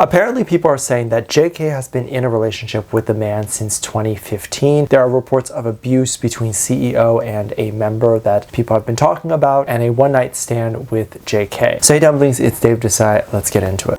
Apparently, people are saying that JK has been in a relationship with the man since 2015. There are reports of abuse between CEO and a member that people have been talking about, and a one-night stand with JK. So hey Dumplings, it's Dave Desai. Let's get into it.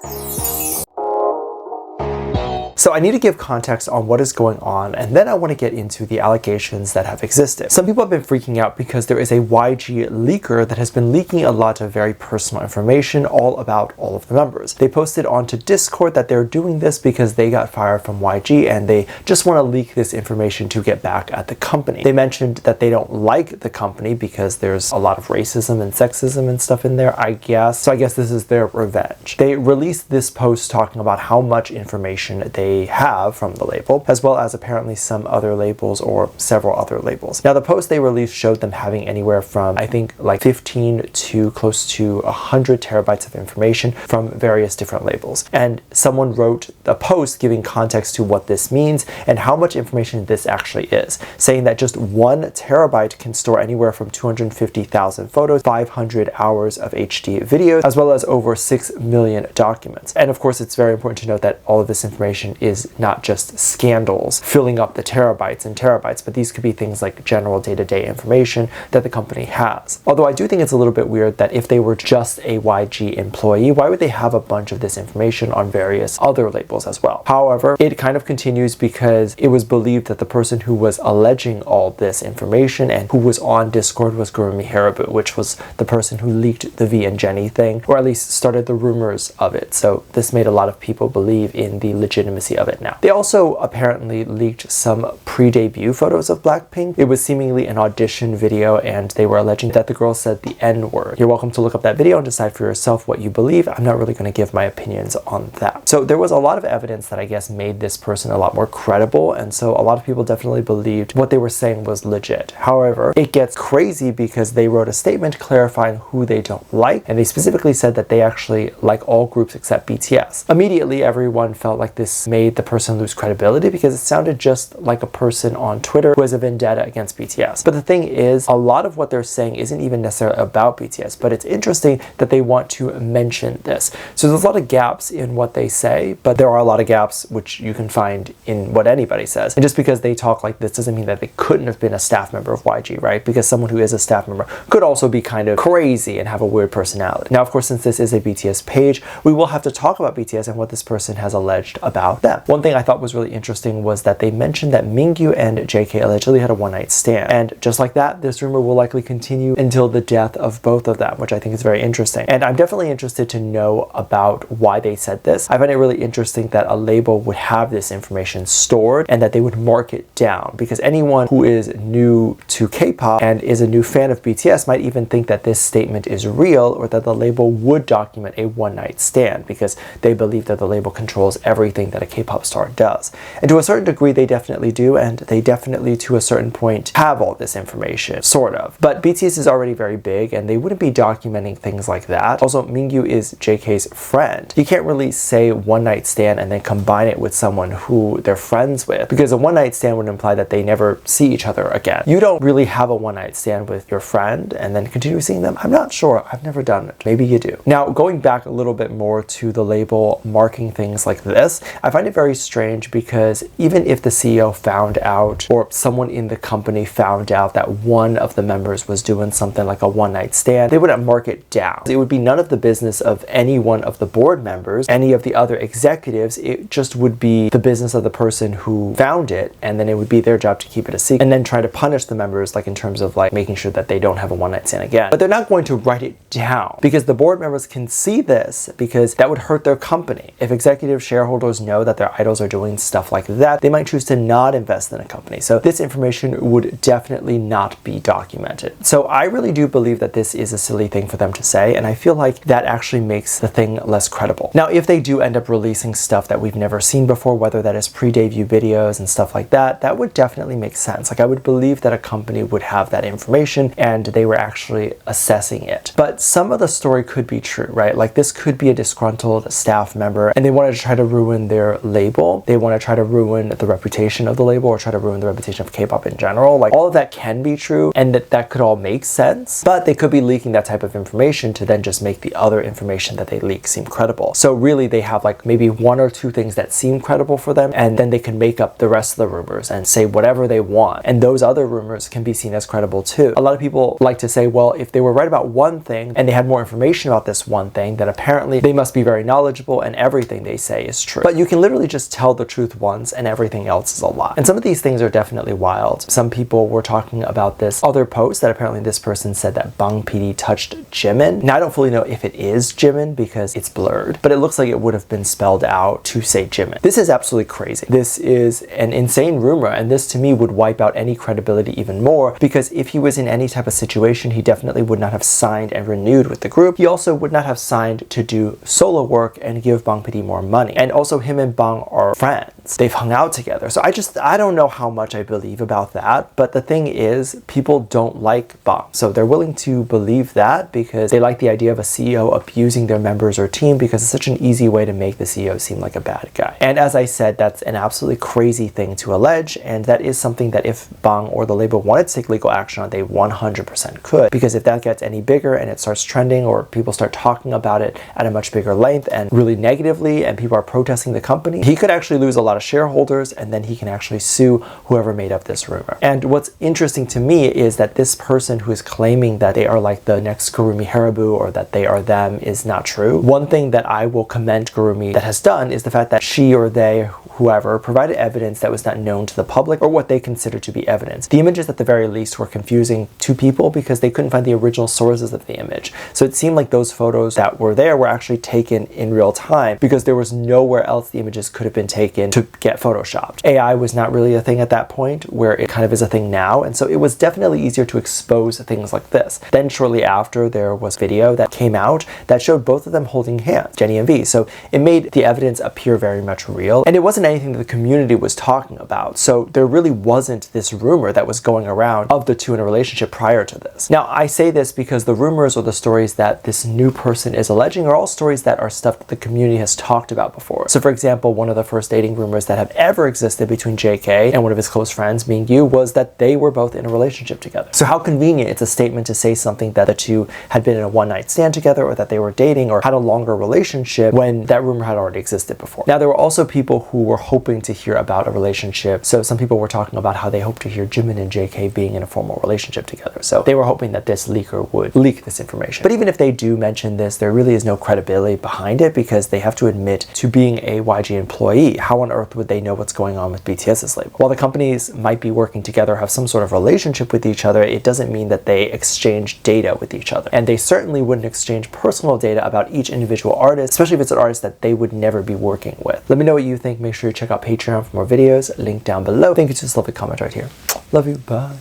So I need to give context on what is going on, and then I want to get into the allegations that have existed. Some people have been freaking out because there is a YG leaker that has been leaking a lot of very personal information all about all of the members. They posted onto Discord that they're doing this because they got fired from YG and they just want to leak this information to get back at the company. They mentioned that they don't like the company because there's a lot of racism and sexism and stuff in there, I guess. So I guess this is their revenge. They released this post talking about how much information they have from the label, as well as apparently some other labels or several other labels. Now the post they released showed them having anywhere from I think like 15 to close to 100 terabytes of information from various different labels. And someone wrote a post giving context to what this means and how much information this actually is, saying that just 1 terabyte can store anywhere from 250,000 photos, 500 hours of HD videos, as well as over 6 million documents. And of course, it's very important to note that all of this information is not just scandals filling up the terabytes and terabytes, but these could be things like general day-to-day information that the company has. Although I do think it's a little bit weird that if they were just a YG employee, why would they have a bunch of this information on various other labels as well? However, it kind of continues because it was believed that the person who was alleging all this information and who was on Discord was Gurumi Harabu, which was the person who leaked the V and Jenny thing, or at least started the rumors of it. So this made a lot of people believe in the legitimacy of it now. They also apparently leaked some pre-debut photos of Blackpink. It was seemingly an audition video and they were alleging that the girl said the N-word. You're welcome to look up that video and decide for yourself what you believe. I'm not really going to give my opinions on that. So there was a lot of evidence that I guess made this person a lot more credible, and so a lot of people definitely believed what they were saying was legit. However, it gets crazy because they wrote a statement clarifying who they don't like, and they specifically said that they actually like all groups except BTS. Immediately, everyone felt like this made the person lose credibility because it sounded just like a person on Twitter who has a vendetta against BTS. But the thing is, a lot of what they're saying isn't even necessarily about BTS, but it's interesting that they want to mention this. So there's a lot of gaps in what they say, but there are a lot of gaps which you can find in what anybody says. And just because they talk like this doesn't mean that they couldn't have been a staff member of YG, right? Because someone who is a staff member could also be kind of crazy and have a weird personality. Now, of course, since this is a BTS page, we will have to talk about BTS and what this person has alleged about them. One thing I thought was really interesting was that they mentioned that Mingyu and JK allegedly had a one-night stand. And just like that, this rumor will likely continue until the death of both of them, which I think is very interesting. And I'm definitely interested to know about why they said this. I find it really interesting that a label would have this information stored and that they would mark it down, because anyone who is new to K-pop and is a new fan of BTS might even think that this statement is real, or that the label would document a one-night stand because they believe that the label controls everything that a K-pop star does. And to a certain degree, they definitely do, and they definitely, to a certain point, have all this information, sort of. But BTS is already very big, and they wouldn't be documenting things like that. Also, Mingyu is JK's friend. You can't really say one-night stand and then combine it with someone who they're friends with, because a one-night stand would imply that they never see each other again. You don't really have a one-night stand with your friend and then continue seeing them. I'm not sure. I've never done it. Maybe you do. Now, going back a little bit more to the label marking things like this, I find it very strange because even if the CEO found out, or someone in the company found out, that one of the members was doing something like a one-night stand, they wouldn't mark it down. It would be none of the business of any one of the board members, any of the other executives. It just would be the business of the person who found it, and then it would be their job to keep it a secret and then try to punish the members, like in terms of like making sure that they don't have a one-night stand again. But they're not going to write it down because the board members can see this, because that would hurt their company. If executive shareholders know that their idols are doing stuff like that, they might choose to not invest in a company. So this information would definitely not be documented. So I really do believe that this is a silly thing for them to say, and I feel like that actually makes the thing less credible. Now, if they do end up releasing stuff that we've never seen before, whether that is pre-debut videos and stuff like that, that would definitely make sense. Like, I would believe that a company would have that information and they were actually assessing it. But some of the story could be true, right? Like, this could be a disgruntled staff member and they wanted to try to ruin their label. They want to try to ruin the reputation of the label or try to ruin the reputation of K-pop in general. Like, all of that can be true and that could all make sense, but they could be leaking that type of information to then just make the other information that they leak seem credible. So really they have like maybe one or two things that seem credible for them, and then they can make up the rest of the rumors and say whatever they want, and those other rumors can be seen as credible too. A lot of people like to say, well, if they were right about one thing and they had more information about this one thing, then apparently they must be very knowledgeable and everything they say is true. But you can literally just tell the truth once and everything else is a lie. And some of these things are definitely wild. Some people were talking about this other post that apparently this person said that Bang PD touched Jimin. Now I don't fully know if it is Jimin because it's blurred, but it looks like it would have been spelled out to say Jimin. This is absolutely crazy. This is an insane rumor, and this to me would wipe out any credibility even more, because if he was in any type of situation, he definitely would not have signed and renewed with the group. He also would not have signed to do solo work and give Bang PD more money. And also him and Bang are friends. They've hung out together. So I don't know how much I believe about that, but the thing is, people don't like Bang. So they're willing to believe that because they like the idea of a CEO abusing their members or team, because it's such an easy way to make the CEO seem like a bad guy. And as I said, that's an absolutely crazy thing to allege, and that is something that if Bang or the label wanted to take legal action on, they 100% could, because if that gets any bigger and it starts trending or people start talking about it at a much bigger length and really negatively, and people are protesting the company, he could actually lose a lot of shareholders, and then he can actually sue whoever made up this rumor. And what's interesting to me is that this person who is claiming that they are like the next Gurumi Harabu or that they are them is not true. One thing that I will commend Gurumi that has done is the fact that she or they, whoever, provided evidence that was not known to the public, or what they consider to be evidence. The images at the very least were confusing to people because they couldn't find the original sources of the image. So it seemed like those photos that were there were actually taken in real time, because there was nowhere else the images could have been taken to get photoshopped. AI was not really a thing at that point, where it kind of is a thing now, and so it was definitely easier to expose things like this. Then shortly after, there was video that came out that showed both of them holding hands, Jennie and V. So it made the evidence appear very much real, and it wasn't anything that the community was talking about. So there really wasn't this rumor that was going around of the two in a relationship prior to this. Now, I say this because the rumors or the stories that this new person is alleging are all stories that are stuff that the community has talked about before. So for example, one of the first dating rumors that have ever existed between JK and one of his close friends, Mingyu, was that they were both in a relationship together. So how convenient it's a statement to say something that the two had been in a one-night stand together, or that they were dating or had a longer relationship, when that rumor had already existed before. Now, there were also people who were hoping to hear about a relationship. So some people were talking about how they hoped to hear Jimin and JK being in a formal relationship together. So they were hoping that this leaker would leak this information. But even if they do mention this, there really is no credibility behind it, because they have to admit to being a YG employee. How on earth would they know what's going on with BTS's label? While the companies might be working together, have some sort of relationship with each other, it doesn't mean that they exchange data with each other. And they certainly wouldn't exchange personal data about each individual artist, especially if it's an artist that they would never be working with. Let me know what you think. Make sure you check out Patreon for more videos, link down below. Thank you, just leave a comment right here. Love you, bye.